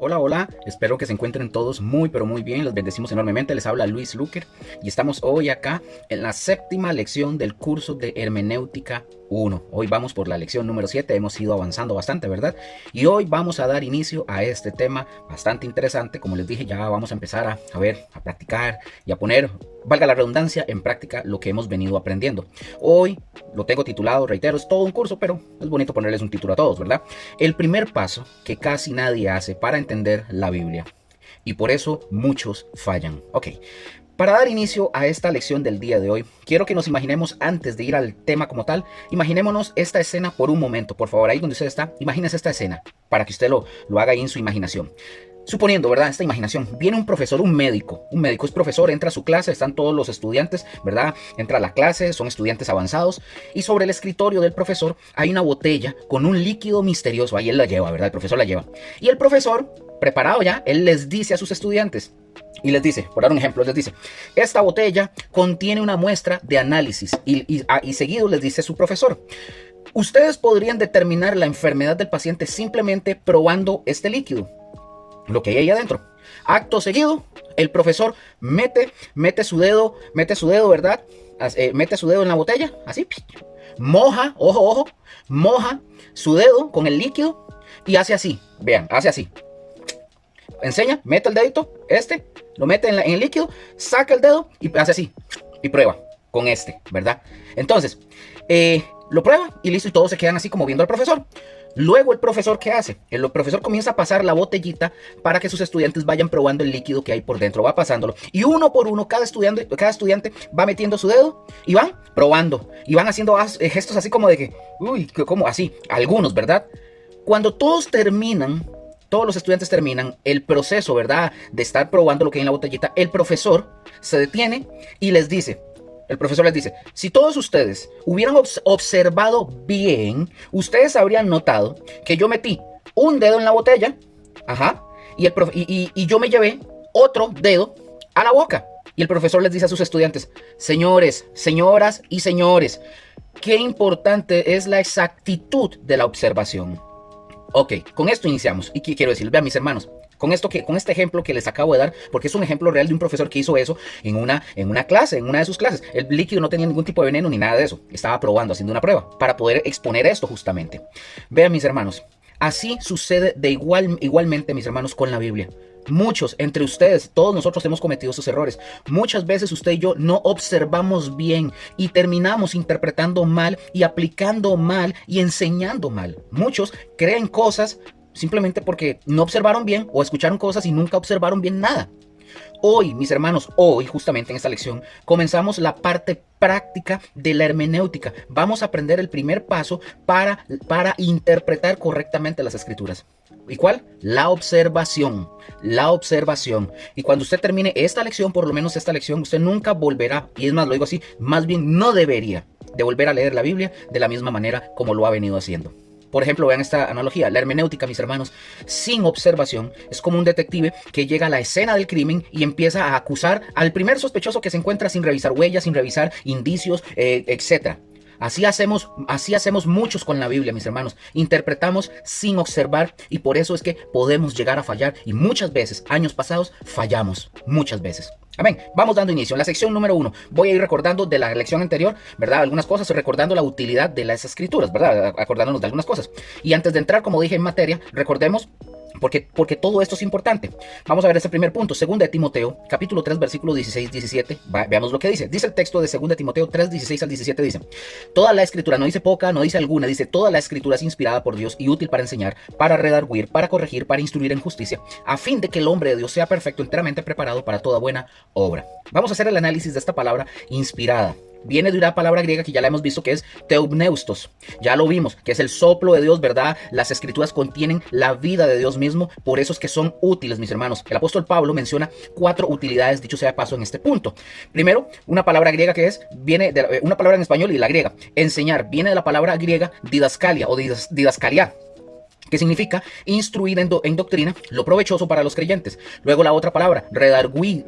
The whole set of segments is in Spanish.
Hola, hola, espero que se encuentren todos muy pero muy bien, los bendecimos enormemente, les habla Luis Luker y estamos hoy acá en la séptima lección del curso de Hermenéutica 1. Hoy vamos por la lección número 7, hemos ido avanzando bastante, ¿verdad? Y hoy vamos a dar inicio a este tema bastante interesante, como les dije, ya vamos a empezar a ver, a practicar y a poner, valga la redundancia, en práctica lo que hemos venido aprendiendo. Hoy lo tengo titulado, reitero, es todo un curso, pero es bonito ponerles un título a todos, ¿verdad? El primer paso que casi nadie hace para entender la Biblia. Y por eso muchos fallan. Ok, para dar inicio a esta lección del día de hoy, quiero que nos imaginemos, antes de ir al tema como tal, imaginémonos esta escena por un momento. Por favor, ahí donde usted está, imagínese esta escena, para que usted lo haga ahí en su imaginación. Suponiendo, ¿verdad? Esta imaginación, viene un profesor, un médico es profesor, entra a su clase, están todos los estudiantes, ¿verdad? Entra a la clase, son estudiantes avanzados, y sobre el escritorio del profesor hay una botella con un líquido misterioso, ahí él la lleva, ¿verdad? El profesor la lleva. Y el profesor, preparado ya, él les dice a sus estudiantes, y les dice, por dar un ejemplo, les dice, esta botella contiene una muestra de análisis, y seguido les dice su profesor, ustedes podrían determinar la enfermedad del paciente simplemente probando este líquido, lo que hay ahí adentro. Acto seguido, el profesor mete su dedo, ¿verdad? Mete su dedo en la botella, así, moja, ojo, moja su dedo con el líquido y hace así, vean, hace así. Enseña, mete el dedito, lo mete en el líquido, saca el dedo y hace así, y prueba con ¿verdad? Entonces, lo prueba y listo, y todos se quedan así como viendo al profesor. Luego el profesor, ¿qué hace? El profesor comienza a pasar la botellita para que sus estudiantes vayan probando el líquido que hay por dentro, va pasándolo. Y uno por uno, cada estudiante va metiendo su dedo y van probando. Y van haciendo gestos así como de que, uy, como así, algunos, ¿verdad? Cuando todos los estudiantes terminan el proceso, ¿verdad? De estar probando lo que hay en la botellita, el profesor se detiene y les dice, el profesor les dice, si todos ustedes hubieran observado bien, ustedes habrían notado que yo metí un dedo en la botella, ajá, y yo me llevé otro dedo a la boca. Y el profesor les dice a sus estudiantes, señores, señoras y señores, qué importante es la exactitud de la observación. Ok, con esto iniciamos. ¿Y qué quiero decir? Vean, mis hermanos, con este ejemplo que les acabo de dar, porque es un ejemplo real de un profesor que hizo eso en una clase, en una de sus clases. El líquido no tenía ningún tipo de veneno ni nada de eso. Estaba probando, haciendo una prueba para poder exponer esto justamente. Vean, mis hermanos, así sucede igualmente, mis hermanos, con la Biblia. Muchos entre ustedes, todos nosotros hemos cometido esos errores. Muchas veces usted y yo no observamos bien y terminamos interpretando mal y aplicando mal y enseñando mal. Muchos creen cosas simplemente porque no observaron bien o escucharon cosas y nunca observaron bien nada. Hoy, mis hermanos, hoy justamente en esta lección comenzamos la parte práctica de la hermenéutica. Vamos a aprender el primer paso para interpretar correctamente las escrituras. ¿Y cuál? La observación. La observación. Y cuando usted termine esta lección, por lo menos esta lección, usted nunca volverá, y es más, lo digo así, más bien no debería de volver a leer la Biblia de la misma manera como lo ha venido haciendo. Por ejemplo, vean esta analogía. La hermenéutica, mis hermanos, sin observación, es como un detective que llega a la escena del crimen y empieza a acusar al primer sospechoso que se encuentra sin revisar huellas, sin revisar indicios, etc. Así hacemos muchos con la Biblia, mis hermanos. Interpretamos sin observar y por eso es que podemos llegar a fallar. Y muchas veces, años pasados, fallamos. Muchas veces. Amén. Vamos dando inicio. En la sección número 1 voy a ir recordando de la lección anterior, ¿verdad? Algunas cosas, recordando la utilidad de las escrituras, ¿verdad? Acordándonos de algunas cosas. Y antes de entrar, como dije, en materia, recordemos, porque todo esto es importante. Vamos a ver este primer punto, 2 de Timoteo, capítulo 3, versículo 16-17. Veamos lo que dice. Dice el texto de 2 de Timoteo 3, 16 al 17, dice, toda la escritura, no dice poca, no dice alguna, dice toda la escritura es inspirada por Dios y útil para enseñar, para redarguir, para corregir, para instruir en justicia, a fin de que el hombre de Dios sea perfecto, enteramente preparado para toda buena obra. Vamos a hacer el análisis de esta palabra inspirada. Viene de una palabra griega que ya la hemos visto, que es teopneustos. Ya lo vimos, que es el soplo de Dios, ¿verdad? Las escrituras contienen la vida de Dios mismo, por eso es que son útiles, mis hermanos. El apóstol Pablo menciona 4 utilidades, dicho sea de paso, en este punto. Primero, una palabra griega viene de una palabra en español y la griega. Enseñar, viene de la palabra griega didascalia o didascalia, que significa instruir en doctrina, lo provechoso para los creyentes. Luego la otra palabra, redarguir,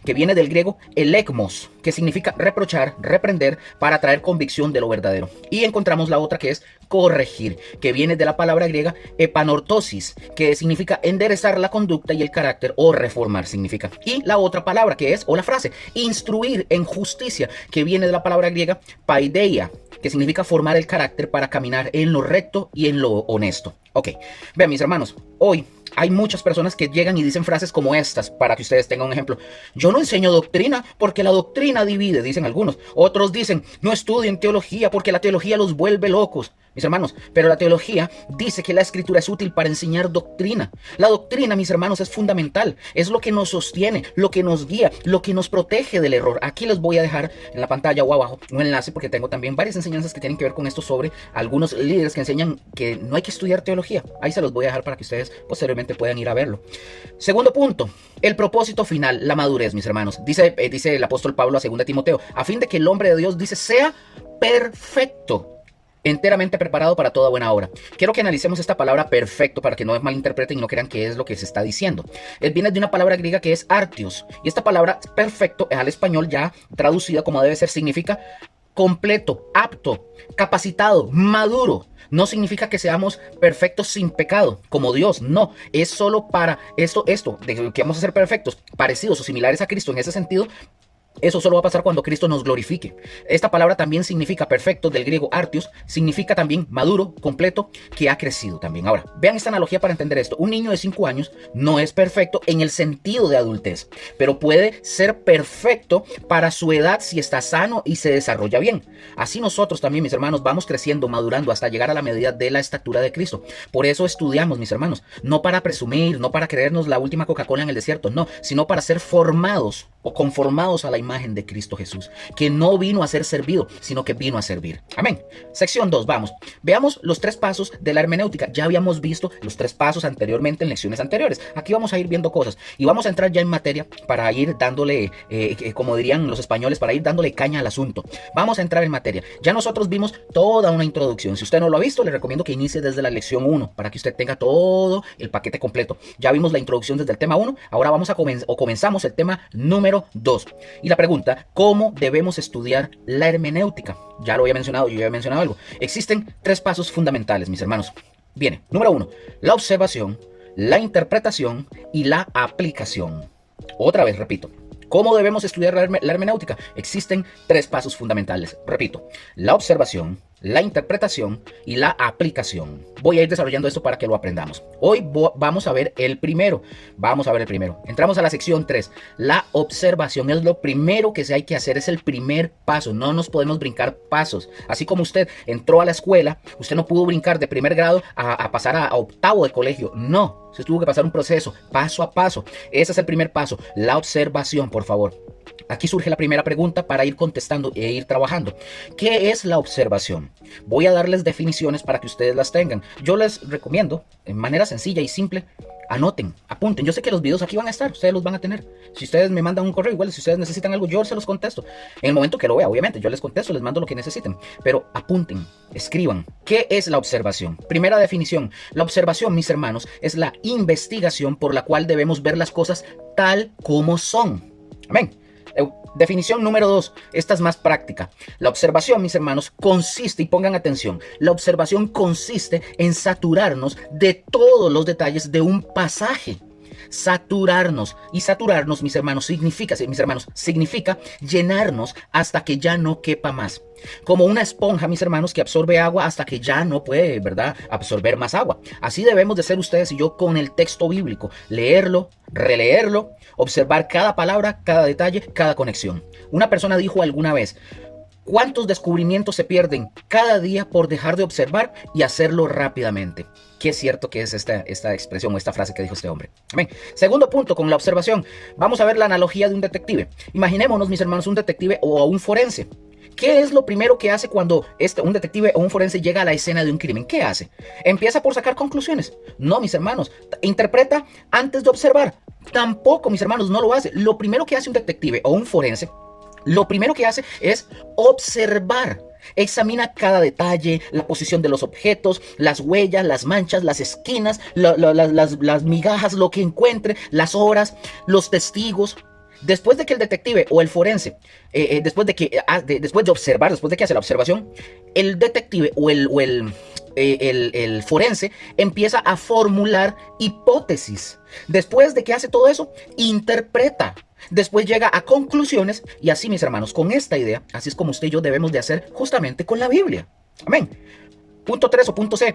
que viene del griego elegmos, que significa reprochar, reprender, para traer convicción de lo verdadero. Y encontramos la otra, que es corregir, que viene de la palabra griega epanortosis, que significa enderezar la conducta y el carácter, o reformar significa. Y la otra palabra que es, o la frase, instruir en justicia, que viene de la palabra griega paideia, que significa formar el carácter para caminar en lo recto y en lo honesto. Ok, vean mis hermanos, hoy hay muchas personas que llegan y dicen frases como estas, para que ustedes tengan un ejemplo. Yo no enseño doctrina porque la doctrina divide, dicen algunos. Otros dicen, no estudien teología porque la teología los vuelve locos. Mis hermanos, pero la teología dice que la escritura es útil para enseñar doctrina. La doctrina, mis hermanos, es fundamental. Es lo que nos sostiene, lo que nos guía, lo que nos protege del error. Aquí les voy a dejar en la pantalla o abajo un enlace, porque tengo también varias enseñanzas que tienen que ver con esto, sobre algunos líderes que enseñan que no hay que estudiar teología. Ahí se los voy a dejar para que ustedes posteriormente puedan ir a verlo. Segundo punto, el propósito final, la madurez, mis hermanos. Dice el apóstol Pablo a 2 Timoteo, a fin de que el hombre de Dios, dice, sea perfecto, enteramente preparado para toda buena obra. Quiero que analicemos esta palabra perfecto para que no malinterpreten y no crean que es lo que se está diciendo. Viene de una palabra griega que es artios, y esta palabra perfecto al español, ya traducida como debe ser, significa completo, apto, capacitado, maduro. No significa que seamos perfectos sin pecado, como Dios, no. Es solo para esto de que vamos a ser perfectos, parecidos o similares a Cristo en ese sentido. Eso solo va a pasar cuando Cristo nos glorifique. Esta palabra también significa perfecto, del griego artios, significa también maduro, completo, que ha crecido también. Ahora, vean esta analogía para entender esto. Un niño de 5 años no es perfecto en el sentido de adultez, pero puede ser perfecto para su edad si está sano y se desarrolla bien. Así nosotros también, mis hermanos, vamos creciendo, madurando hasta llegar a la medida de la estatura de Cristo. Por eso estudiamos, mis hermanos, no para presumir, no para creernos la última Coca-Cola en el desierto, no, sino para ser formados o conformados a la imagen de Cristo Jesús, que no vino a ser servido, sino que vino a servir. Amén. Sección 2, vamos. Veamos los 3 pasos de la hermenéutica. Ya habíamos visto los 3 pasos anteriormente en lecciones anteriores. Aquí vamos a ir viendo cosas y vamos a entrar ya en materia para ir dándole, como dirían los españoles, para ir dándole caña al asunto. Vamos a entrar en materia. Ya nosotros vimos toda una introducción. Si usted no lo ha visto, le recomiendo que inicie desde la lección 1 para que usted tenga todo el paquete completo. Ya vimos la introducción desde el tema 1. Ahora vamos a comenzamos el tema número 2. Y la pregunta, ¿cómo debemos estudiar la hermenéutica? Ya lo había mencionado, yo ya había mencionado algo. Existen 3 pasos fundamentales, mis hermanos. Viene, número 1, la observación, la interpretación y la aplicación. Otra vez, repito. ¿Cómo debemos estudiar la hermenéutica? Existen 3 pasos fundamentales. Repito, la observación, la interpretación y la aplicación. Voy a ir desarrollando esto para que lo aprendamos. Hoy vamos a ver el primero. Entramos a la sección 3. La observación es lo primero que hay que hacer. Es el primer paso. No nos podemos brincar pasos. Así como usted entró a la escuela, usted no pudo brincar de primer grado a pasar a octavo de colegio. No. Usted tuvo que pasar un proceso, paso a paso. Ese es el primer paso. La observación, por favor. Aquí surge la primera pregunta para ir contestando e ir trabajando. ¿Qué es la observación? Voy a darles definiciones para que ustedes las tengan. Yo les recomiendo, en manera sencilla y simple, anoten, apunten. Yo sé que los videos aquí van a estar, ustedes los van a tener. Si ustedes me mandan un correo, igual si ustedes necesitan algo, yo se los contesto. En el momento que lo vea, obviamente, yo les contesto, les mando lo que necesiten. Pero apunten, escriban. ¿Qué es la observación? Primera definición. La observación, mis hermanos, es la investigación por la cual debemos ver las cosas tal como son. Amén. Definición número 2, esta es más práctica. La observación, mis hermanos, consiste, y pongan atención, la observación consiste en saturarnos de todos los detalles de un pasaje. Saturarnos, y saturarnos, mis hermanos, significa llenarnos hasta que ya no quepa más. Como una esponja, mis hermanos, que absorbe agua hasta que ya no puede, ¿verdad?, absorber más agua. Así debemos de ser ustedes y yo con el texto bíblico. Leerlo, releerlo, observar cada palabra, cada detalle, cada conexión. Una persona dijo alguna vez: ¿cuántos descubrimientos se pierden cada día por dejar de observar y hacerlo rápidamente? Qué cierto que es esta expresión o esta frase que dijo este hombre. Amén. Segundo punto, con la observación. Vamos a ver la analogía de un detective. Imaginémonos, mis hermanos, un detective o un forense. ¿Qué es lo primero que hace cuando un detective o un forense llega a la escena de un crimen? ¿Qué hace? ¿Empieza por sacar conclusiones? No, mis hermanos. ¿Interpreta antes de observar? Tampoco, mis hermanos, no lo hace. Lo primero que hace un detective o un forense, lo primero que hace es observar. Examina cada detalle, la posición de los objetos, las huellas, las manchas, las esquinas, las migajas, lo que encuentre, las horas, los testigos. Después de que el detective o el forense, después de observar, después de que hace la observación, el detective o el forense empieza a formular hipótesis. Después de que hace todo eso, interpreta. Después llega a conclusiones y así, mis hermanos, con esta idea, así es como usted y yo debemos de hacer justamente con la Biblia. Amén. Punto 3 o punto C,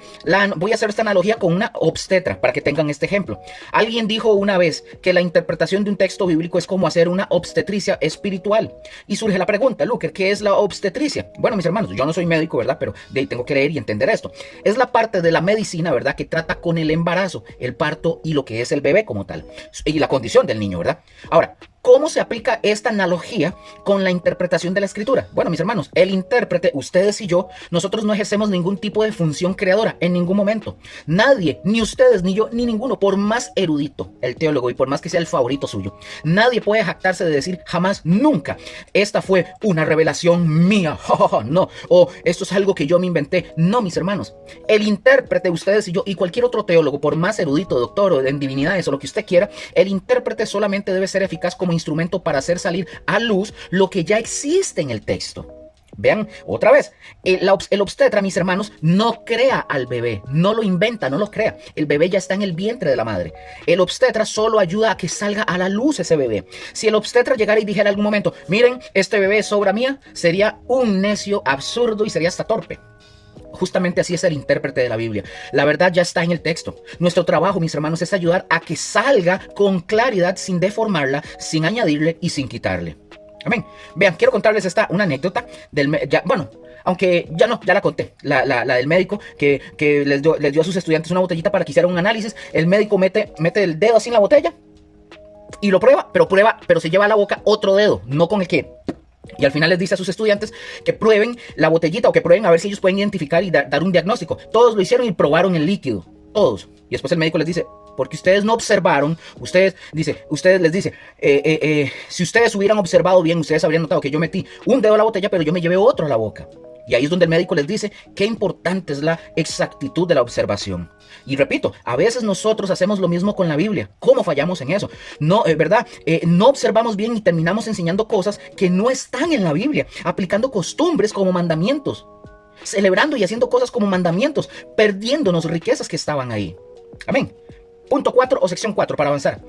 voy a hacer esta analogía con una obstetra para que tengan este ejemplo. Alguien dijo una vez que la interpretación de un texto bíblico es como hacer una obstetricia espiritual. Y surge la pregunta, Luker, ¿qué es la obstetricia? Bueno, mis hermanos, yo no soy médico, ¿verdad? Pero de ahí tengo que leer y entender esto. Es la parte de la medicina, ¿verdad? Que trata con el embarazo, el parto y lo que es el bebé como tal. Y la condición del niño, ¿verdad? Ahora, ¿cómo se aplica esta analogía con la interpretación de la escritura? Bueno, mis hermanos, el intérprete, ustedes y yo, nosotros no ejercemos ningún tipo de función creadora en ningún momento. Nadie, ni ustedes, ni yo, ni ninguno, por más erudito el teólogo y por más que sea el favorito suyo, nadie puede jactarse de decir jamás, nunca, esta fue una revelación mía, no, o esto es algo que yo me inventé. No, mis hermanos, el intérprete, ustedes y yo, y cualquier otro teólogo, por más erudito, doctor, o en divinidades, o lo que usted quiera, el intérprete solamente debe ser eficaz como instrumento para hacer salir a luz lo que ya existe en el texto. Vean, otra vez, el obstetra, mis hermanos, no crea al bebé, no lo inventa, no lo crea. El bebé ya está en el vientre de la madre. El obstetra solo ayuda a que salga a la luz ese bebé. Si el obstetra llegara y dijera en algún momento, miren, este bebé es obra mía, sería un necio absurdo y sería hasta torpe. Justamente así es el intérprete de la Biblia. La verdad ya está en el texto. Nuestro trabajo, mis hermanos, es ayudar a que salga con claridad, sin deformarla, sin añadirle y sin quitarle. Amén. Vean, quiero contarles una anécdota aunque ya la conté, la del médico que les dio a sus estudiantes una botellita para que hicieran un análisis. El médico mete el dedo así en la botella y lo prueba, pero se lleva a la boca otro dedo, no con el que... Y al final les dice a sus estudiantes que prueben la botellita o que prueben a ver si ellos pueden identificar y dar un diagnóstico. Todos lo hicieron y probaron el líquido, todos. Y después el médico les dice, porque ustedes no observaron, ustedes les dice, si ustedes hubieran observado bien, ustedes habrían notado que yo metí un dedo a la botella, pero yo me llevé otro a la boca. Y ahí es donde el médico les dice qué importante es la exactitud de la observación. Y repito, a veces nosotros hacemos lo mismo con la Biblia. ¿Cómo fallamos en eso? No, ¿verdad? No observamos bien y terminamos enseñando cosas que no están en la Biblia, aplicando costumbres como mandamientos, celebrando y haciendo cosas como mandamientos, perdiéndonos riquezas que estaban ahí. Amén. Punto 4 o sección 4 para avanzar.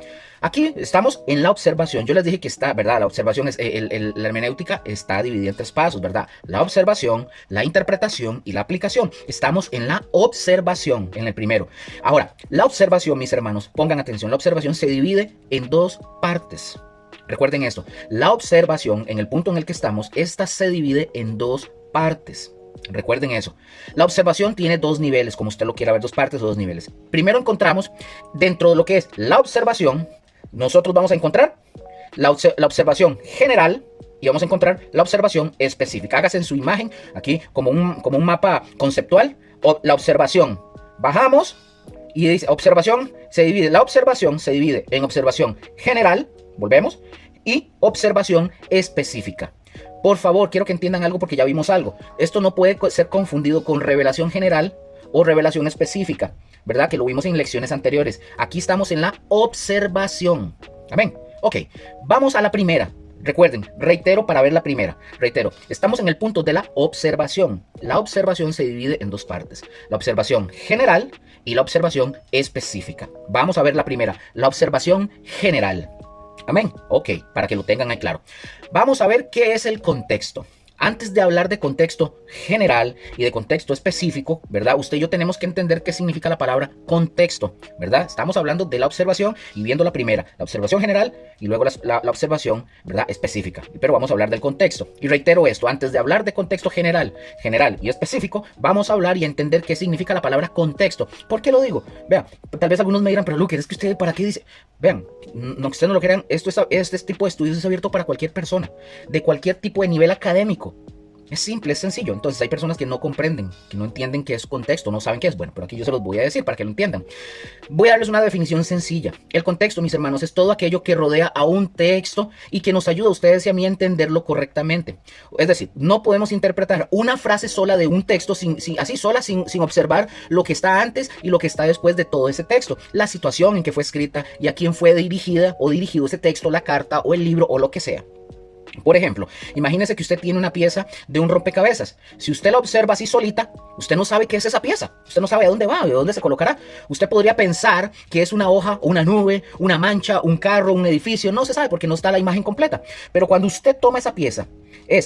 Aquí estamos en la observación. Yo les dije que está, ¿verdad? La observación es, la hermenéutica está dividida en 3 pasos, ¿verdad? La observación, la interpretación y la aplicación. Estamos en la observación, en el primero. Ahora, la observación, mis hermanos, pongan atención. La observación se divide en 2 partes. Recuerden esto. La observación, en el punto en el que estamos, esta se divide en 2 partes. Recuerden eso. La observación tiene 2 niveles, como usted lo quiera ver, 2 partes o 2 niveles. Primero encontramos, dentro de lo que es la observación, nosotros vamos a encontrar la observación general y vamos a encontrar la observación específica. Hágase en su imagen aquí como un mapa conceptual. La observación, bajamos y dice observación, la observación se divide en observación general, volvemos, y observación específica. Por favor, quiero que entiendan algo porque ya vimos algo. Esto no puede ser confundido con revelación general o revelación específica, ¿verdad? Que lo vimos en lecciones anteriores. Aquí estamos en la observación. Amén. Ok, vamos a la primera. Recuerden, reitero para ver la primera. Reitero, estamos en el punto de la observación. La observación se divide en 2 partes. La observación general y la observación específica. Vamos a ver la primera, la observación general. Amén. Ok, para que lo tengan ahí claro. Vamos a ver qué es el contexto. Antes de hablar de contexto general y de contexto específico, ¿verdad? Usted y yo tenemos que entender qué significa la palabra contexto, ¿verdad? Estamos hablando de la observación y viendo la primera, la observación general y luego la observación, ¿verdad? Específica. Pero vamos a hablar del contexto. Y reitero esto, antes de hablar de contexto general y específico, vamos a hablar y entender qué significa la palabra contexto. ¿Por qué lo digo? Vean, tal vez algunos me dirán, pero Luker, es que usted, ¿para qué dice? Vean, no que ustedes no lo crean, este tipo de estudios es abierto para cualquier persona, de cualquier tipo de nivel académico. Es simple, es sencillo. Entonces hay personas que no comprenden, que no entienden qué es contexto, no saben qué es. Bueno, pero aquí yo se los voy a decir para que lo entiendan. Voy a darles una definición sencilla. El contexto, mis hermanos, es todo aquello que rodea a un texto y que nos ayuda a ustedes y a mí a entenderlo correctamente. Es decir, no podemos interpretar una frase sola de un texto así sola, sin observar lo que está antes y lo que está después de todo ese texto. La situación en que fue escrita y a quién fue dirigida o dirigido ese texto, la carta o el libro o lo que sea. Por ejemplo, imagínese que usted tiene una pieza de un rompecabezas. Si usted la observa así solita, usted no sabe qué es esa pieza. Usted no sabe a dónde va, de dónde se colocará. Usted podría pensar que es una hoja, una nube, una mancha, un carro, un edificio. No se sabe porque no está la imagen completa. Pero cuando usted toma esa pieza,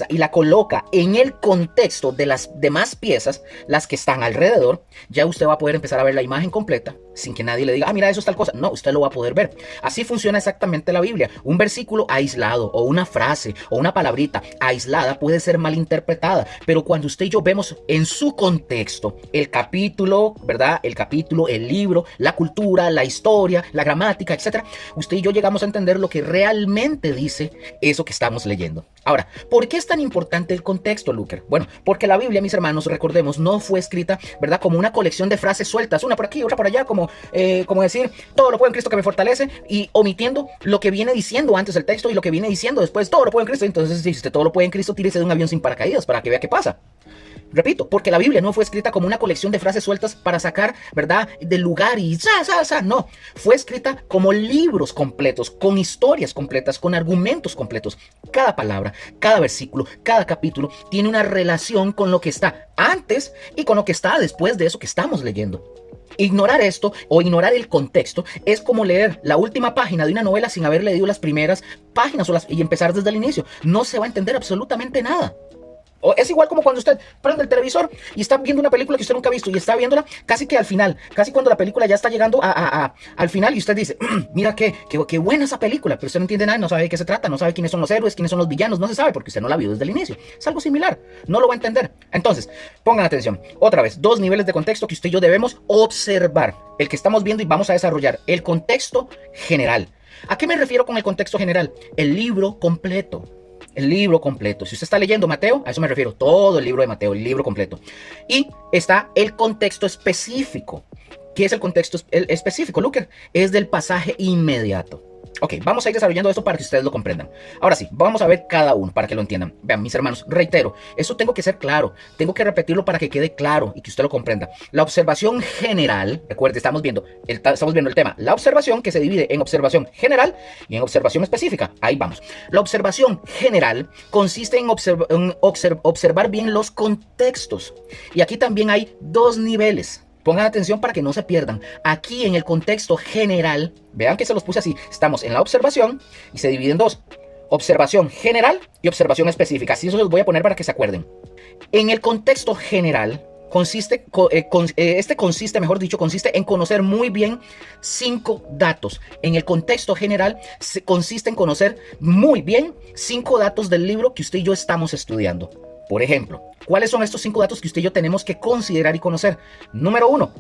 y la coloca en el contexto de las demás piezas, las que están alrededor, ya usted va a poder empezar a ver la imagen completa sin que nadie le diga, mira, eso es tal cosa. No, usted lo va a poder ver. Así funciona exactamente la Biblia. Un versículo aislado o una frase o una palabrita aislada puede ser malinterpretada, pero cuando usted y yo vemos en su contexto el capítulo, ¿verdad? El capítulo, el libro, la cultura, la historia, la gramática, etcétera, usted y yo llegamos a entender lo que realmente dice eso que estamos leyendo. Ahora, ¿por qué es tan importante el contexto, Luker? Bueno, porque la Biblia, mis hermanos, recordemos, no fue escrita, ¿verdad?, como una colección de frases sueltas, una por aquí, otra por allá, como decir, todo lo puedo en Cristo que me fortalece, y omitiendo lo que viene diciendo antes el texto y lo que viene diciendo después, todo lo puedo en Cristo. Entonces, si usted todo lo puede en Cristo, tírese de un avión sin paracaídas para que vea qué pasa. Repito, porque la Biblia no fue escrita como una colección de frases sueltas para sacar, ¿verdad?, del lugar y no. Fue escrita como libros completos, con historias completas, con argumentos completos. Cada palabra, cada versículo, cada capítulo tiene una relación con lo que está antes y con lo que está después de eso que estamos leyendo. Ignorar esto o ignorar el contexto es como leer la última página de una novela sin haber leído las primeras páginas y empezar desde el inicio. No se va a entender absolutamente nada. O es igual como cuando usted prende el televisor y está viendo una película que usted nunca ha visto y está viéndola casi que al final, casi cuando la película ya está llegando al final y usted dice, mira qué buena esa película, pero usted no entiende nada, no sabe de qué se trata, no sabe quiénes son los héroes, quiénes son los villanos, no se sabe porque usted no la vio desde el inicio. Es algo similar, no lo va a entender. Entonces, pongan atención, otra vez, dos niveles de contexto que usted y yo debemos observar. El que estamos viendo y vamos a desarrollar, el contexto general. ¿A qué me refiero con el contexto general? El libro completo. El libro completo. Si usted está leyendo Mateo, a eso me refiero, todo el libro de Mateo, el libro completo. Y está el contexto específico. ¿Qué es el contexto específico, Luker? Es del pasaje inmediato. Ok, vamos a ir desarrollando esto para que ustedes lo comprendan. Ahora sí, vamos a ver cada uno para que lo entiendan. Vean, mis hermanos, reitero, eso tengo que ser claro, tengo que repetirlo para que quede claro y que usted lo comprenda. La observación general, recuerde, estamos viendo el tema, la observación, que se divide en observación general y en observación específica. Ahí vamos. La observación general consiste en observar bien los contextos. Y aquí también hay dos niveles. Pongan atención para que no se pierdan. Aquí en el contexto general, vean que se los puse así. Estamos en la observación y se divide en dos. Observación general y observación específica. Así se los voy a poner para que se acuerden. En el contexto general, consiste en conocer muy bien 5 datos. En el contexto general consiste en conocer muy bien 5 datos del libro que usted y yo estamos estudiando. Por ejemplo, ¿cuáles son estos 5 datos que usted y yo tenemos que considerar y conocer? Número 1,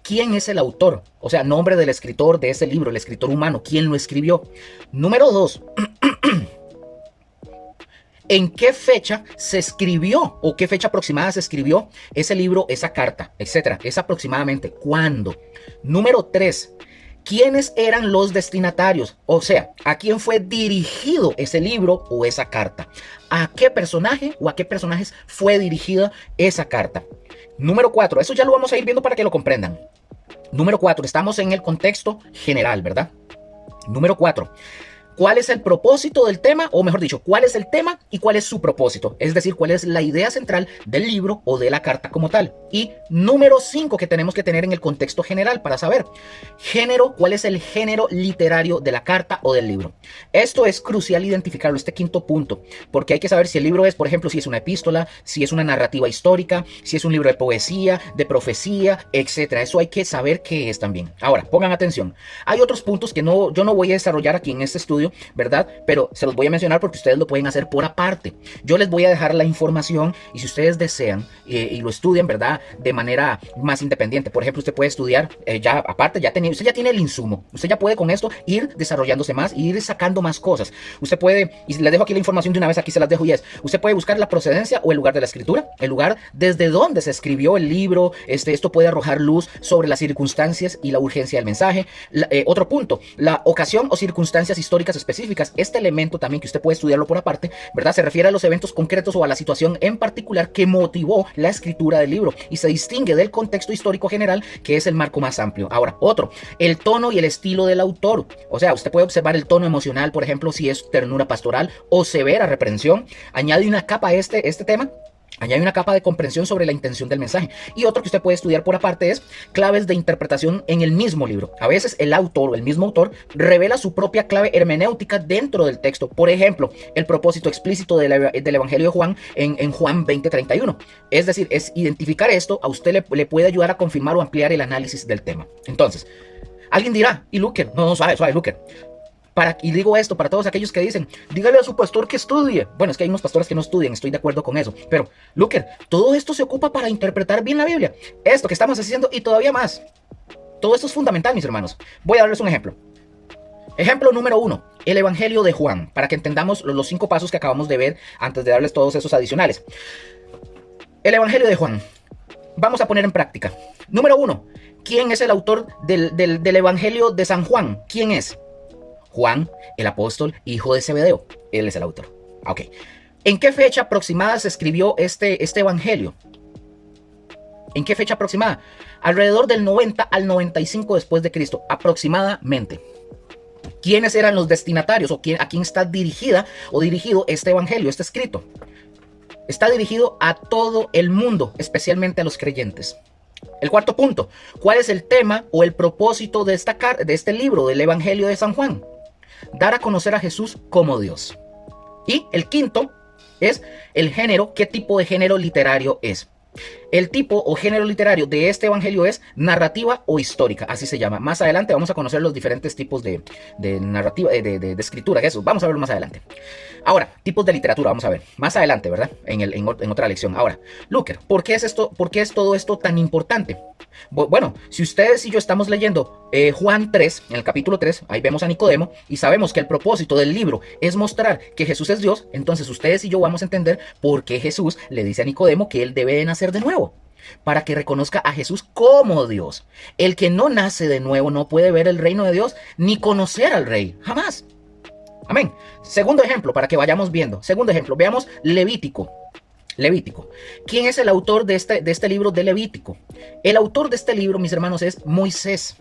¿quién es el autor? O sea, nombre del escritor de ese libro, el escritor humano, ¿quién lo escribió? Número 2, ¿en qué fecha se escribió o qué fecha aproximada se escribió ese libro, esa carta, etcétera? Es aproximadamente cuándo. Número 3, ¿quiénes eran los destinatarios? O sea, ¿a quién fue dirigido ese libro o esa carta? ¿A qué personaje o a qué personajes fue dirigida esa carta? Número 4, eso ya lo vamos a ir viendo para que lo comprendan. Número 4, estamos en el contexto general, ¿verdad? Número 4. ¿Cuál es el propósito del tema? O mejor dicho, ¿cuál es el tema y cuál es su propósito? Es decir, ¿cuál es la idea central del libro o de la carta como tal? Y número 5 que tenemos que tener en el contexto general para saber. Género, ¿cuál es el género literario de la carta o del libro? Esto es crucial identificarlo, este quinto punto, porque hay que saber si el libro es, por ejemplo, si es una epístola, si es una narrativa histórica, si es un libro de poesía, de profecía, etc. Eso hay que saber qué es también. Ahora, pongan atención. Hay otros puntos que yo no voy a desarrollar aquí en este estudio, estudio, ¿verdad? Pero se los voy a mencionar porque ustedes lo pueden hacer por aparte. Yo les voy a dejar la información y si ustedes desean y lo estudian, ¿verdad? De manera más independiente. Por ejemplo, usted puede estudiar ya aparte, usted ya tiene el insumo. Usted ya puede con esto ir desarrollándose más y ir sacando más cosas. Usted puede, y les dejo aquí la información de una vez, aquí se las dejo y es, usted puede buscar la procedencia o el lugar de la escritura, el lugar desde donde se escribió el libro. Esto puede arrojar luz sobre las circunstancias y la urgencia del mensaje. Otro punto, la ocasión o circunstancias históricas específicas. Este elemento también que usted puede estudiarlo por aparte, ¿verdad? Se refiere a los eventos concretos o a la situación en particular que motivó la escritura del libro y se distingue del contexto histórico general, que es el marco más amplio. Ahora, otro, el tono y el estilo del autor. O sea, usted puede observar el tono emocional, por ejemplo, si es ternura pastoral o severa reprensión. Añade una capa a este tema. Añade una capa de comprensión sobre la intención del mensaje. Y otro que usted puede estudiar por aparte es claves de interpretación en el mismo libro. A veces el autor o el mismo autor revela su propia clave hermenéutica dentro del texto. Por ejemplo, el propósito explícito del Evangelio de Juan en Juan 20:31. Es decir, es identificar esto, a usted le puede ayudar a confirmar o ampliar el análisis del tema. Entonces, alguien dirá, ¿y Luker? No, suave, Luker. Y digo esto para todos aquellos que dicen, dígale a su pastor que estudie. Bueno, es que hay unos pastores que no estudian, estoy de acuerdo con eso. Pero, Luker, todo esto se ocupa para interpretar bien la Biblia. Esto que estamos haciendo y todavía más. Todo esto es fundamental, mis hermanos. Voy a darles un ejemplo. Ejemplo número 1, el Evangelio de Juan, para que entendamos los 5 pasos que acabamos de ver antes de darles todos esos adicionales. El Evangelio de Juan. Vamos a poner en práctica. Número 1, ¿quién es el autor del Evangelio de San Juan? ¿Quién es? Juan, el apóstol, hijo de Zebedeo. Él es el autor. Ok. ¿En qué fecha aproximada se escribió este evangelio? ¿En qué fecha aproximada? Alrededor del 90 al 95 después de Cristo, aproximadamente. ¿Quiénes eran los destinatarios o a quién está dirigida o dirigido este evangelio, este escrito? Está dirigido a todo el mundo, especialmente a los creyentes. El cuarto punto, ¿cuál es el tema o el propósito de este libro del Evangelio de San Juan? Dar a conocer a Jesús como Dios. Y el quinto es el género, ¿qué tipo de género literario es? El tipo o género literario de este evangelio es narrativa o histórica, así se llama. Más adelante vamos a conocer los diferentes tipos de narrativa, de escritura, eso vamos a verlo más adelante. Ahora, tipos de literatura, vamos a ver más adelante, ¿verdad? En otra lección. Ahora, Luker, ¿por qué es todo esto tan importante? Bueno, si ustedes y yo estamos leyendo Juan 3, en el capítulo 3, ahí vemos a Nicodemo y sabemos que el propósito del libro es mostrar que Jesús es Dios, entonces ustedes y yo vamos a entender por qué Jesús le dice a Nicodemo que él debe de nacer de nuevo, para que reconozca a Jesús como Dios. El que no nace de nuevo no puede ver el reino de Dios ni conocer al Rey, jamás. Amén. Segundo ejemplo, para que vayamos viendo. Segundo ejemplo, veamos Levítico. ¿Quién es el autor de este libro de Levítico? El autor de este libro, mis hermanos, es Moisés.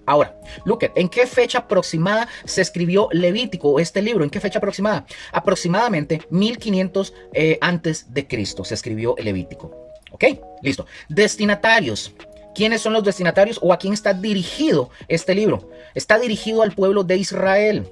Ahora, Luker, ¿en qué fecha aproximada se escribió Levítico, este libro? ¿En qué fecha aproximada? Aproximadamente 1500 antes de Cristo se escribió el Levítico. ¿Ok? Listo. Destinatarios. ¿Quiénes son los destinatarios o a quién está dirigido este libro? Está dirigido al pueblo de Israel.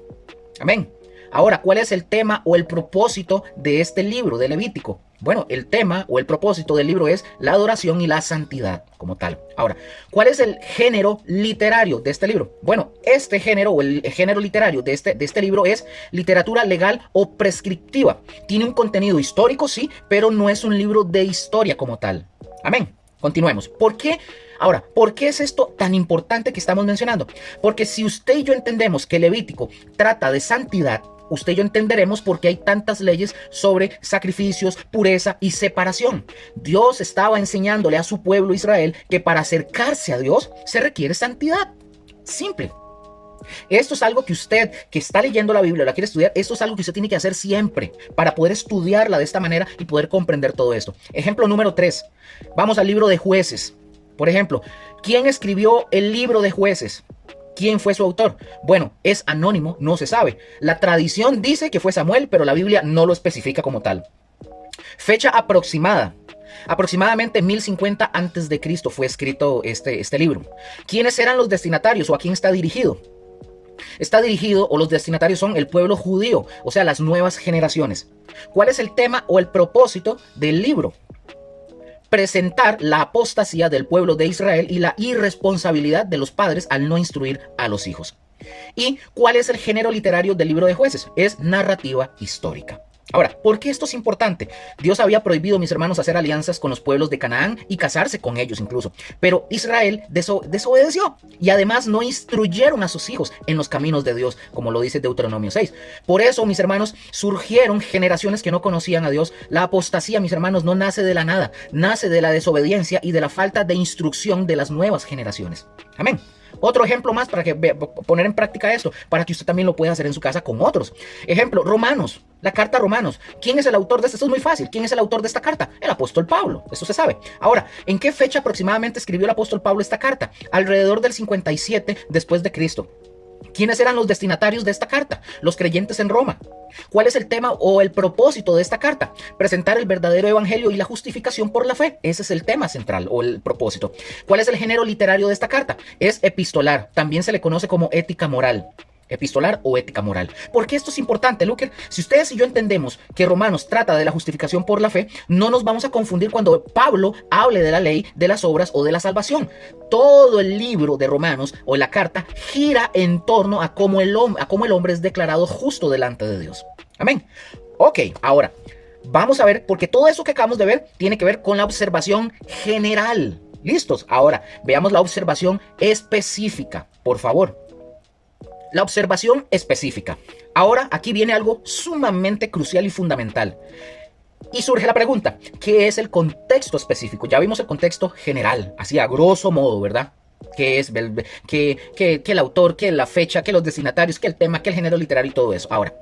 Amén. Ahora, ¿cuál es el tema o el propósito de este libro de Levítico? Bueno, el tema o el propósito del libro es la adoración y la santidad como tal. Ahora, ¿cuál es el género literario de este libro? Bueno, este género o el género literario de este libro es literatura legal o prescriptiva. Tiene un contenido histórico, sí, pero no es un libro de historia como tal. Amén. Continuemos. ¿Por qué? Ahora, ¿por qué es esto tan importante que estamos mencionando? Porque si usted y yo entendemos que Levítico trata de santidad, usted y yo entenderemos por qué hay tantas leyes sobre sacrificios, pureza y separación. Dios estaba enseñándole a su pueblo Israel que para acercarse a Dios se requiere santidad. Simple. Esto es algo que usted, que está leyendo la Biblia, la quiere estudiar, esto es algo que usted tiene que hacer siempre para poder estudiarla de esta manera y poder comprender todo esto. Ejemplo número 3. Vamos al libro de Jueces. Por ejemplo, ¿quién escribió el libro de Jueces? ¿Quién fue su autor? Bueno, es anónimo, no se sabe. La tradición dice que fue Samuel, pero la Biblia no lo especifica como tal. Fecha aproximada. Aproximadamente 1050 antes de Cristo fue escrito este libro. ¿Quiénes eran los destinatarios o a quién está dirigido? Está dirigido, o los destinatarios son el pueblo judío, o sea, las nuevas generaciones. ¿Cuál es el tema o el propósito del libro? Presentar la apostasía del pueblo de Israel y la irresponsabilidad de los padres al no instruir a los hijos. ¿Y cuál es el género literario del libro de Jueces? Es narrativa histórica. Ahora, ¿por qué esto es importante? Dios había prohibido, mis hermanos, hacer alianzas con los pueblos de Canaán y casarse con ellos incluso. Pero Israel desobedeció y además no instruyeron a sus hijos en los caminos de Dios, como lo dice Deuteronomio 6. Por eso, mis hermanos, surgieron generaciones que no conocían a Dios. La apostasía, mis hermanos, no nace de la nada, nace de la desobediencia y de la falta de instrucción de las nuevas generaciones. Amén. Otro ejemplo más para que poner en práctica esto, para que usted también lo pueda hacer en su casa con otros. Ejemplo, Romanos, la carta a Romanos. ¿Quién es el autor de esto? Esto es muy fácil. ¿Quién es el autor de esta carta? El apóstol Pablo. Eso se sabe. Ahora, ¿en qué fecha aproximadamente escribió el apóstol Pablo esta carta? Alrededor del 57 después de Cristo. ¿Quiénes eran los destinatarios de esta carta? Los creyentes en Roma. ¿Cuál es el tema o el propósito de esta carta? Presentar el verdadero evangelio y la justificación por la fe. Ese es el tema central o el propósito. ¿Cuál es el género literario de esta carta? Es epistolar. También se le conoce como ética moral. Epistolar o ética moral. ¿Por qué esto es importante, Luker? Si ustedes y yo entendemos que Romanos trata de la justificación por la fe, no nos vamos a confundir cuando Pablo hable de la ley, de las obras o de la salvación. Todo el libro de Romanos o la carta gira en torno a cómo el hombre es declarado justo delante de Dios. Amén. Ok, ahora vamos a ver, porque todo eso que acabamos de ver tiene que ver con la observación general. ¿Listos? Ahora veamos la observación específica, por favor. La observación específica. Ahora aquí viene algo sumamente crucial y fundamental. Y surge la pregunta, ¿qué es el contexto específico? Ya vimos el contexto general, así a grosso modo, ¿verdad? ¿Qué es que el autor, que la fecha, que los destinatarios, que el tema, que el género literario y todo eso? Ahora,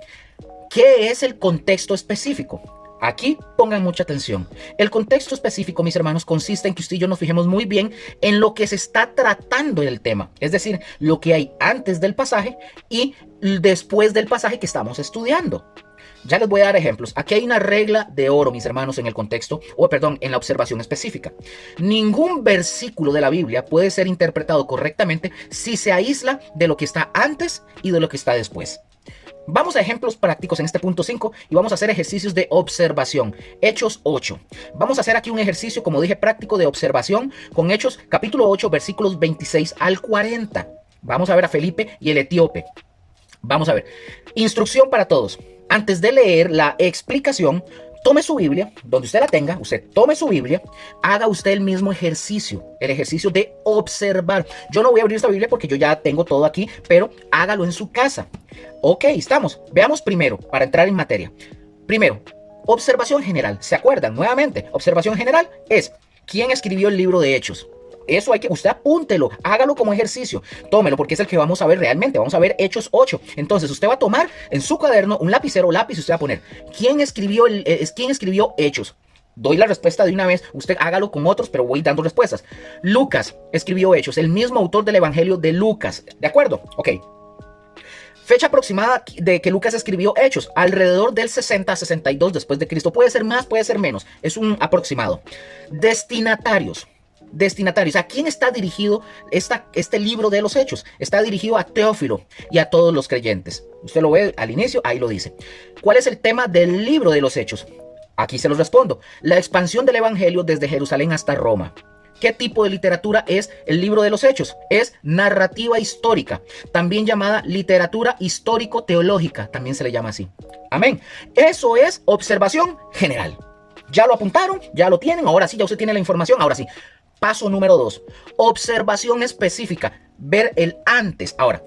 ¿qué es el contexto específico? Aquí pongan mucha atención. El contexto específico, mis hermanos, consiste en que usted y yo nos fijemos muy bien en lo que se está tratando en el tema. Es decir, lo que hay antes del pasaje y después del pasaje que estamos estudiando. Ya les voy a dar ejemplos. Aquí hay una regla de oro, mis hermanos, en el contexto, en la observación específica. Ningún versículo de la Biblia puede ser interpretado correctamente si se aísla de lo que está antes y de lo que está después. Vamos a ejemplos prácticos en este punto 5 y vamos a hacer ejercicios de observación. Hechos 8. Vamos a hacer aquí un ejercicio, como dije, práctico de observación con Hechos capítulo 8, versículos 26 al 40. Vamos a ver a Felipe y el etíope. Vamos a ver. Instrucción para todos. Antes de leer la explicación, tome su Biblia, donde usted la tenga, usted tome su Biblia, haga usted el mismo ejercicio, el ejercicio de observar. Yo no voy a abrir esta Biblia porque yo ya tengo todo aquí, pero hágalo en su casa. Ok, estamos. Veamos primero, para entrar en materia. Primero, observación general. ¿Se acuerdan? Nuevamente, observación general es ¿quién escribió el libro de Hechos? Eso usted apúntelo, hágalo como ejercicio, tómelo porque es el que vamos a ver realmente. Vamos a ver Hechos 8. Entonces usted va a tomar en su cuaderno un lapicero o lápiz y usted va a poner ¿quién escribió Hechos? Doy la respuesta de una vez, usted hágalo con otros, pero voy dando respuestas. Lucas escribió Hechos, el mismo autor del Evangelio de Lucas. ¿De acuerdo? Ok. Fecha aproximada de que Lucas escribió Hechos, alrededor del 60 a 62 después de Cristo. Puede ser más, puede ser menos. Es un aproximado. Destinatarios. ¿A quién está dirigido este libro de los Hechos? Está dirigido a Teófilo y a todos los creyentes. Usted lo ve al inicio, ahí lo dice. ¿Cuál es el tema del libro de los Hechos? Aquí se los respondo. La expansión del evangelio desde Jerusalén hasta Roma. ¿Qué tipo de literatura es el libro de los Hechos? Es narrativa histórica, también llamada literatura histórico-teológica, también se le llama así. Amén. Eso es observación general. Ya lo apuntaron, ya lo tienen, ahora sí, ya usted tiene la información, ahora sí. Paso número 2, observación específica, ver el antes. Ahora,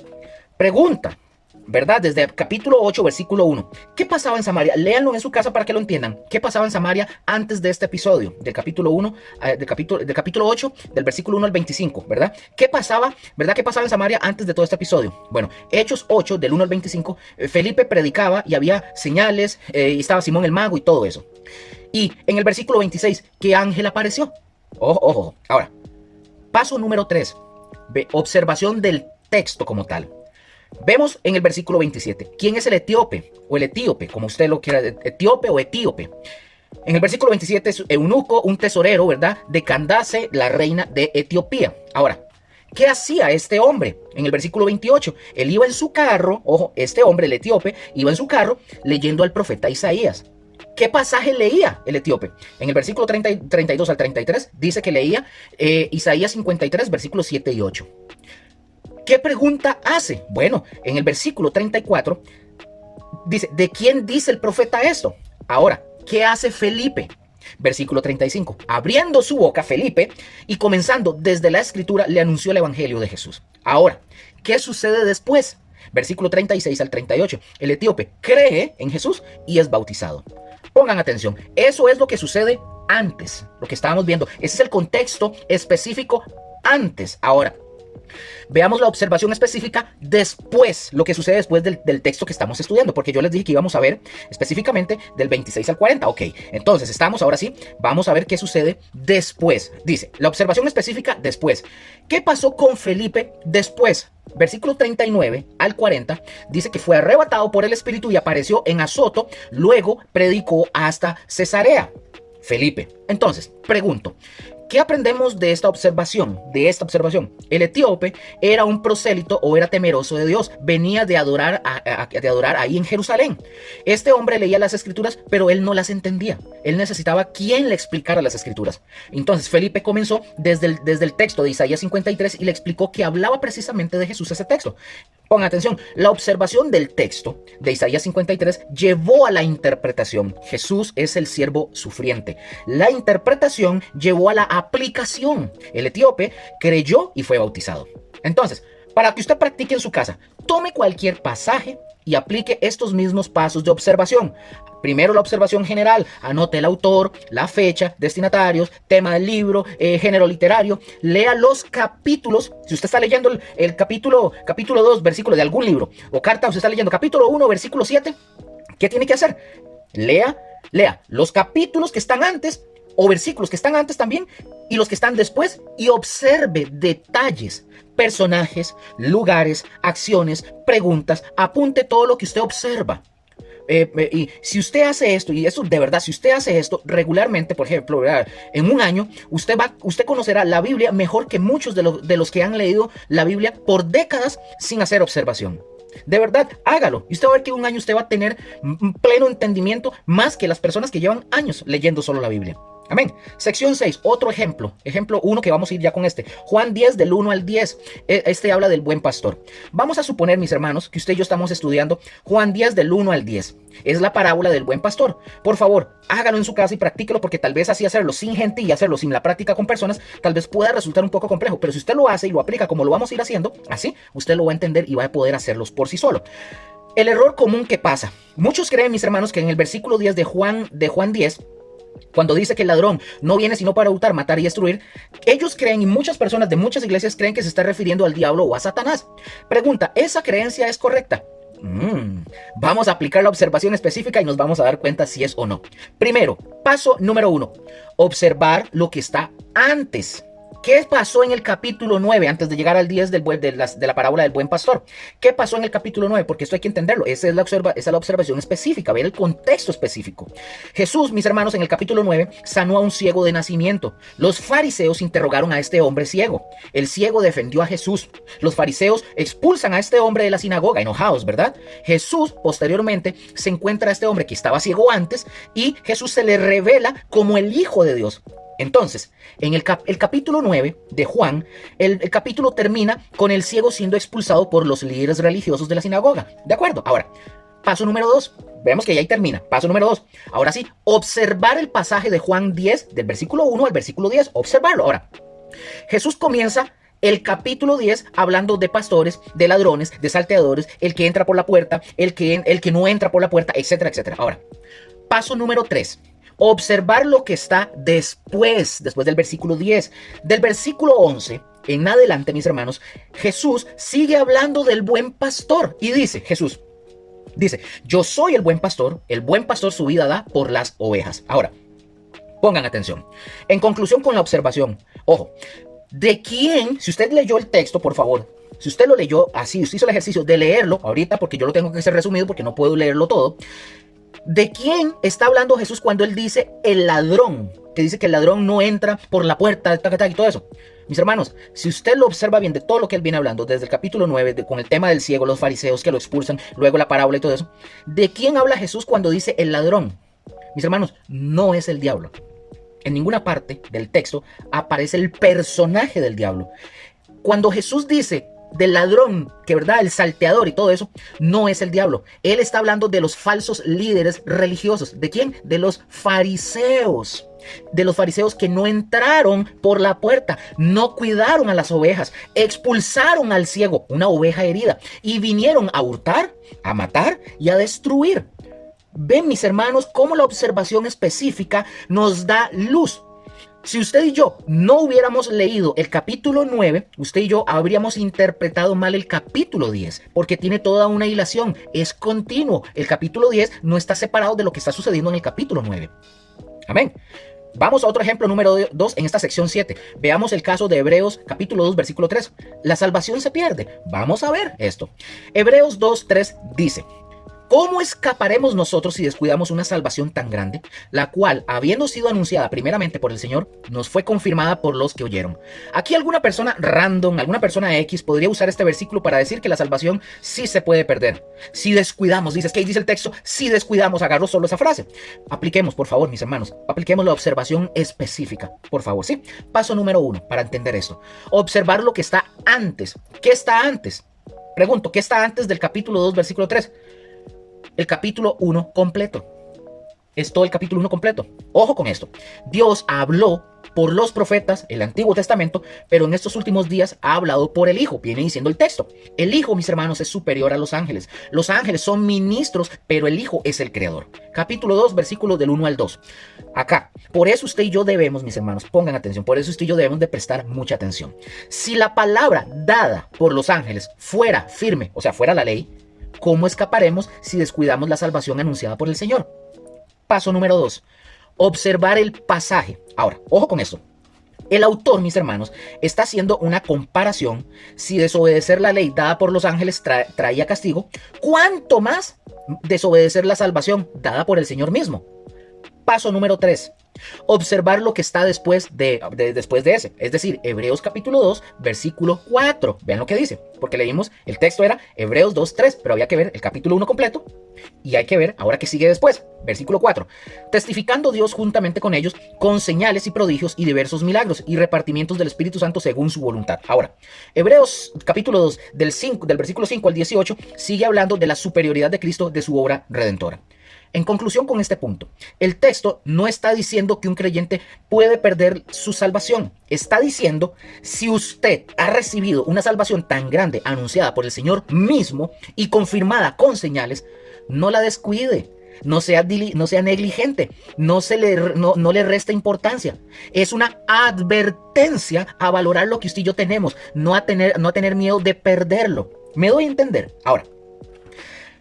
pregunta, ¿verdad? Desde el capítulo 8, versículo 1. ¿Qué pasaba en Samaria? Léanlo en su casa para que lo entiendan. ¿Qué pasaba en Samaria antes de este episodio? Del capítulo 1, del capítulo 8, del versículo 1 al 25, ¿verdad? ¿Qué pasaba, verdad? ¿Qué pasaba en Samaria antes de todo este episodio? Bueno, Hechos 8, del 1 al 25, Felipe predicaba y había señales, y estaba Simón el mago y todo eso. Y en el versículo 26, ¿qué ángel apareció? Ojo. Ahora, paso número 3, observación del texto como tal. Vemos en el versículo 27, ¿quién es el etíope? O el etíope, como usted lo quiera, etíope o etíope. En el versículo 27 es eunuco, un tesorero, ¿verdad? De Candace, la reina de Etiopía. Ahora, ¿qué hacía este hombre? En el versículo 28, él iba en su carro, ojo, este hombre, el etíope, iba en su carro leyendo al profeta Isaías. ¿Qué pasaje leía el etíope? En el versículo 32 al 33 dice que leía Isaías 53, versículos 7 y 8. ¿Qué pregunta hace? Bueno, en el versículo 34 dice, ¿de quién dice el profeta esto? Ahora, ¿qué hace Felipe? Versículo 35. Abriendo su boca, Felipe, y comenzando desde la escritura, le anunció el evangelio de Jesús. Ahora, ¿qué sucede después? Versículo 36 al 38. El etíope cree en Jesús y es bautizado. Pongan atención, eso es lo que sucede antes, lo que estábamos viendo. Ese es el contexto específico antes. Ahora, veamos la observación específica después, lo que sucede después del texto que estamos estudiando, porque yo les dije que íbamos a ver específicamente del 26 al 40. Ok, entonces estamos ahora sí, vamos a ver qué sucede después. Dice, la observación específica después. ¿Qué pasó con Felipe después? Versículo 39 al 40 dice que fue arrebatado por el Espíritu y apareció en Azoto, luego predicó hasta Cesarea. Felipe. Entonces, pregunto, ¿qué aprendemos de esta observación? El etíope era un prosélito o era temeroso de Dios. Venía de adorar ahí en Jerusalén. Este hombre leía las escrituras, pero él no las entendía. Él necesitaba quien le explicara las escrituras. Entonces Felipe comenzó desde el texto de Isaías 53 y le explicó que hablaba precisamente de Jesús ese texto. Pongan atención, la observación del texto de Isaías 53 llevó a la interpretación. Jesús es el siervo sufriente. La interpretación llevó a la aplicación. El etíope creyó y fue bautizado. Entonces, para que usted practique en su casa, tome cualquier pasaje y aplique estos mismos pasos de observación. Primero la observación general, anote el autor, la fecha, destinatarios, tema del libro, género literario, lea los capítulos. Si usted está leyendo el capítulo 2, versículo de algún libro, o carta, usted está leyendo capítulo 1, versículo 7, ¿qué tiene que hacer? Lea los capítulos que están antes, o versículos que están antes también, y los que están después, y observe detalles, personajes, lugares, acciones, preguntas, apunte todo lo que usted observa. Y si usted hace esto, y eso de verdad, si usted hace esto regularmente, por ejemplo, ¿verdad? En un año, usted conocerá la Biblia mejor que muchos de los que han leído la Biblia por décadas sin hacer observación. De verdad, hágalo. Y usted va a ver que en un año usted va a tener un pleno entendimiento más que las personas que llevan años leyendo solo la Biblia. Amén. Sección 6, otro ejemplo. Ejemplo 1 que vamos a ir ya con este. Juan 10 del 1 al 10. Este habla del buen pastor. Vamos a suponer, mis hermanos, que usted y yo estamos estudiando Juan 10 del 1 al 10. Es la parábola del buen pastor. Por favor, hágalo en su casa y practíquelo, porque tal vez así hacerlo sin gente y hacerlo sin la práctica con personas, tal vez pueda resultar un poco complejo. Pero si usted lo hace y lo aplica como lo vamos a ir haciendo, así usted lo va a entender y va a poder hacerlos por sí solo. El error común que pasa. Muchos creen, mis hermanos, que en el versículo 10 de Juan 10, cuando dice que el ladrón no viene sino para hurtar, matar y destruir, ellos creen, y muchas personas de muchas iglesias creen que se está refiriendo al diablo o a Satanás. Pregunta, ¿esa creencia es correcta? Vamos a aplicar la observación específica y nos vamos a dar cuenta si es o no. Primero, paso número 1, observar lo que está antes. ¿Qué pasó en el capítulo 9 antes de llegar al 10 de la parábola del buen pastor? ¿Qué pasó en el capítulo 9? Porque esto hay que entenderlo. Esa es la observación específica, ver el contexto específico. Jesús, mis hermanos, en el capítulo 9 sanó a un ciego de nacimiento. Los fariseos interrogaron a este hombre ciego. El ciego defendió a Jesús. Los fariseos expulsan a este hombre de la sinagoga, enojados, ¿verdad? Jesús, posteriormente, se encuentra a este hombre que estaba ciego antes y Jesús se le revela como el Hijo de Dios. Entonces, en el capítulo 9 de Juan, el capítulo termina con el ciego siendo expulsado por los líderes religiosos de la sinagoga. ¿De acuerdo? Ahora, paso número 2. Vemos que ya ahí termina. Paso número 2. Ahora sí, observar el pasaje de Juan 10, del versículo 1 al versículo 10. Observarlo. Ahora, Jesús comienza el capítulo 10 hablando de pastores, de ladrones, de salteadores, el que entra por la puerta, el que no entra por la puerta, etcétera, etcétera. Ahora, paso número 3. Observar lo que está después del versículo 10. Del versículo 11 en adelante, mis hermanos, Jesús sigue hablando del buen pastor. Y Jesús dice, yo soy el buen pastor su vida da por las ovejas. Ahora, pongan atención. En conclusión con la observación, ojo, ¿de quién? Si usted leyó el texto, por favor, si usted lo leyó así, usted hizo el ejercicio de leerlo ahorita, porque yo lo tengo que hacer resumido porque no puedo leerlo todo. ¿De quién está hablando Jesús cuando él dice el ladrón? Que dice que el ladrón no entra por la puerta y todo eso. Mis hermanos, si usted lo observa bien de todo lo que él viene hablando, desde el capítulo 9, con el tema del ciego, los fariseos que lo expulsan, luego la parábola y todo eso, ¿de quién habla Jesús cuando dice el ladrón? Mis hermanos, no es el diablo. En ninguna parte del texto aparece el personaje del diablo. Cuando Jesús dice del ladrón, que verdad, el salteador y todo eso, no es el diablo. Él está hablando de los falsos líderes religiosos. ¿De quién? De los fariseos. De los fariseos que no entraron por la puerta, no cuidaron a las ovejas, expulsaron al ciego, una oveja herida, y vinieron a hurtar, a matar y a destruir. Ven, mis hermanos, cómo la observación específica nos da luz. Si usted y yo no hubiéramos leído el capítulo 9, usted y yo habríamos interpretado mal el capítulo 10, porque tiene toda una hilación, es continuo. El capítulo 10 no está separado de lo que está sucediendo en el capítulo 9. Amén. Vamos a otro ejemplo número 2 en esta sección 7. Veamos el caso de Hebreos capítulo 2 versículo 3. La salvación se pierde. Vamos a ver esto. Hebreos 2:3 dice: ¿cómo escaparemos nosotros si descuidamos una salvación tan grande, la cual, habiendo sido anunciada primeramente por el Señor, nos fue confirmada por los que oyeron? Aquí alguna persona random, alguna persona X podría usar este versículo para decir que la salvación sí se puede perder. Si descuidamos, dices, ¿qué dice el texto? Si descuidamos, agarro solo esa frase. Apliquemos, por favor, mis hermanos, apliquemos la observación específica, por favor, ¿sí? Paso número 1 para entender esto. Observar lo que está antes. ¿Qué está antes? Pregunto, ¿qué está antes del capítulo 2, versículo 3? El capítulo 1 completo. Es todo el capítulo 1 completo. Ojo con esto. Dios habló por los profetas, el Antiguo Testamento, pero en estos últimos días ha hablado por el Hijo. Viene diciendo el texto. El Hijo, mis hermanos, es superior a los ángeles. Los ángeles son ministros, pero el Hijo es el creador. Capítulo 2, versículos del 1 al 2. Acá. Por eso usted y yo debemos, mis hermanos, pongan atención. Por eso usted y yo debemos de prestar mucha atención. Si la palabra dada por los ángeles fuera firme, o sea, fuera la ley, ¿cómo escaparemos si descuidamos la salvación anunciada por el Señor? Paso número 2. Observar el pasaje. Ahora, ojo con esto. El autor, mis hermanos, está haciendo una comparación. Si desobedecer la ley dada por los ángeles traía castigo, ¿cuánto más desobedecer la salvación dada por el Señor mismo? Paso número 3. Observar lo que está después de ese. Es decir, Hebreos capítulo 2, versículo 4. Vean lo que dice. Porque leímos, el texto era Hebreos 2, 3, pero había que ver el capítulo 1 completo. Y hay que ver ahora qué sigue después. Versículo 4. Testificando Dios juntamente con ellos, con señales y prodigios y diversos milagros y repartimientos del Espíritu Santo según su voluntad. Ahora, Hebreos capítulo 2, del versículo 5 al 18, sigue hablando de la superioridad de Cristo, de su obra redentora. En conclusión con este punto, el texto no está diciendo que un creyente puede perder su salvación. Está diciendo, si usted ha recibido una salvación tan grande anunciada por el Señor mismo y confirmada con señales, no la descuide. No sea negligente, no le resta importancia. Es una advertencia a valorar lo que usted y yo tenemos, no a tener miedo de perderlo. ¿Me doy a entender? Ahora,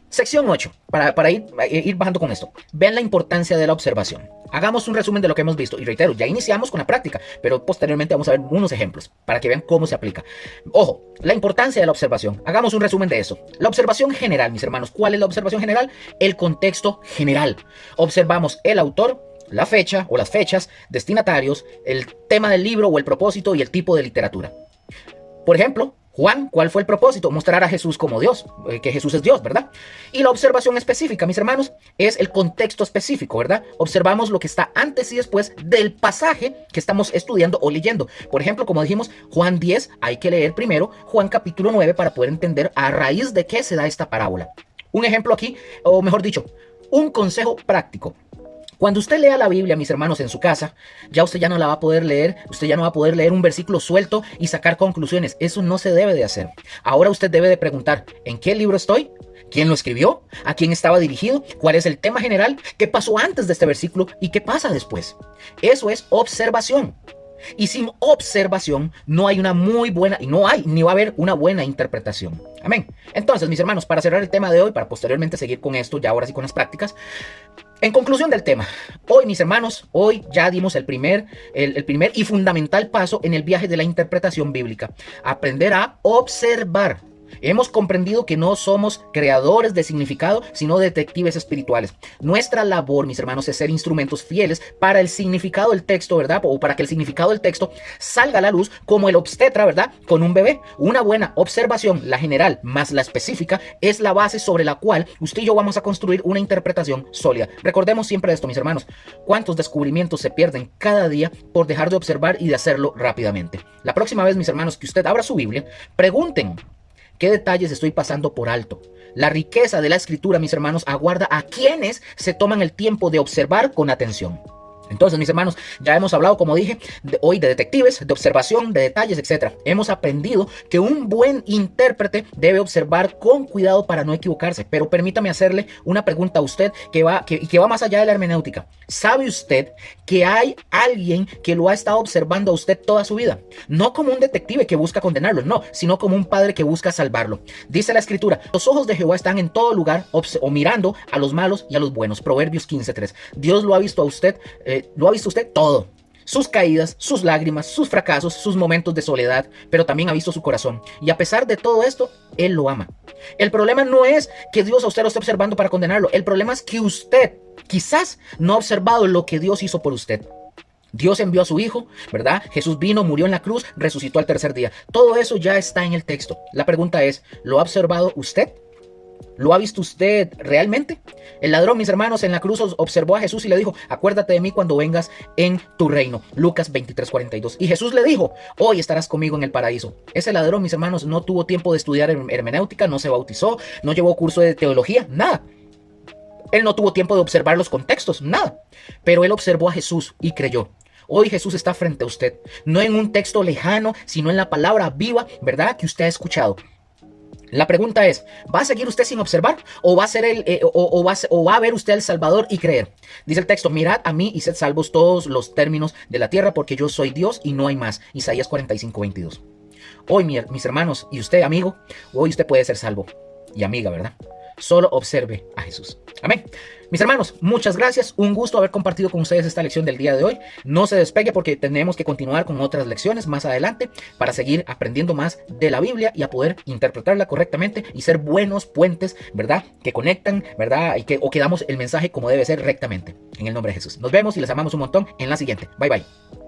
sección 8, para ir bajando con esto. Vean la importancia de la observación. Hagamos un resumen de lo que hemos visto. Y reitero, ya iniciamos con la práctica, pero posteriormente vamos a ver unos ejemplos para que vean cómo se aplica. Ojo, la importancia de la observación. Hagamos un resumen de eso. La observación general, mis hermanos. ¿Cuál es la observación general? El contexto general. Observamos el autor, la fecha o las fechas, destinatarios, el tema del libro o el propósito y el tipo de literatura. Por ejemplo, Juan, ¿cuál fue el propósito? Mostrar a Jesús como Dios, que Jesús es Dios, ¿verdad? Y la observación específica, mis hermanos, es el contexto específico, ¿verdad? Observamos lo que está antes y después del pasaje que estamos estudiando o leyendo. Por ejemplo, como dijimos, Juan 10, hay que leer primero Juan capítulo 9 para poder entender a raíz de qué se da esta parábola. Un ejemplo aquí, o mejor dicho, un consejo práctico. Cuando usted lea la Biblia, mis hermanos, en su casa, ya usted ya no la va a poder leer, usted ya no va a poder leer un versículo suelto y sacar conclusiones. Eso no se debe de hacer. Ahora usted debe de preguntar, ¿en qué libro estoy? ¿Quién lo escribió? ¿A quién estaba dirigido? ¿Cuál es el tema general? ¿Qué pasó antes de este versículo? ¿Y qué pasa después? Eso es observación. Y sin observación no hay una muy buena, y no hay, ni va a haber una buena interpretación. Amén. Entonces, mis hermanos, para cerrar el tema de hoy, para posteriormente seguir con esto, ya ahora sí con las prácticas. En conclusión del tema, hoy, mis hermanos, hoy ya dimos el primer y fundamental paso en el viaje de la interpretación bíblica. Aprender a observar. Hemos comprendido que no somos creadores de significado, sino detectives espirituales. Nuestra labor, mis hermanos, es ser instrumentos fieles para el significado del texto, ¿verdad? O para que el significado del texto salga a la luz como el obstetra, ¿verdad? Con un bebé. Una buena observación, la general más la específica, es la base sobre la cual usted y yo vamos a construir una interpretación sólida. Recordemos siempre esto, mis hermanos. ¿Cuántos descubrimientos se pierden cada día por dejar de observar y de hacerlo rápidamente? La próxima vez, mis hermanos, que usted abra su Biblia, pregunten. ¿Qué detalles estoy pasando por alto? La riqueza de la escritura, mis hermanos, aguarda a quienes se toman el tiempo de observar con atención. Entonces, mis hermanos, ya hemos hablado, como dije, hoy de detectives, de observación, de detalles, etc. Hemos aprendido que un buen intérprete debe observar con cuidado para no equivocarse. Pero permítame hacerle una pregunta a usted que va más allá de la hermenéutica. ¿Sabe usted que hay alguien que lo ha estado observando a usted toda su vida? No como un detective que busca condenarlo, no, sino como un padre que busca salvarlo. Dice la escritura: los ojos de Jehová están en todo lugar, o mirando a los malos y a los buenos. Proverbios 15:3. Dios lo ha visto a usted, todo. Sus caídas, sus lágrimas, sus fracasos, sus momentos de soledad, pero también ha visto su corazón. Y a pesar de todo esto, Él lo ama. El problema no es que Dios a usted lo esté observando para condenarlo. El problema es que usted quizás no ha observado lo que Dios hizo por usted. Dios envió a su Hijo, ¿verdad? Jesús vino, murió en la cruz, resucitó al tercer día. Todo eso ya está en el texto. La pregunta es, ¿lo ha observado usted? ¿Lo ha visto usted realmente? El ladrón, mis hermanos, en la cruz observó a Jesús y le dijo: acuérdate de mí cuando vengas en tu reino. Lucas 23:42. Y Jesús le dijo: hoy estarás conmigo en el paraíso. Ese ladrón, mis hermanos, no tuvo tiempo de estudiar hermenéutica, no se bautizó, no llevó curso de teología, nada. Él no tuvo tiempo de observar los contextos, nada. Pero él observó a Jesús y creyó. Hoy Jesús está frente a usted, no en un texto lejano, sino en la palabra viva, ¿verdad?, que usted ha escuchado. La pregunta es, ¿va a seguir usted sin observar? ¿O va a ser o va a ver usted al Salvador y creer? Dice el texto: mirad a mí y sed salvos todos los términos de la tierra, porque yo soy Dios y no hay más. Isaías 45:22. Hoy, mis hermanos, y usted, amigo, hoy usted puede ser salvo. Y amiga, ¿verdad? Solo observe a Jesús. Amén. Mis hermanos, muchas gracias. Un gusto haber compartido con ustedes esta lección del día de hoy. No se despegue porque tenemos que continuar con otras lecciones más adelante para seguir aprendiendo más de la Biblia y a poder interpretarla correctamente y ser buenos puentes, ¿verdad?, que conectan, ¿verdad?, y que damos el mensaje como debe ser rectamente. En el nombre de Jesús. Nos vemos y les amamos un montón en la siguiente. Bye, bye.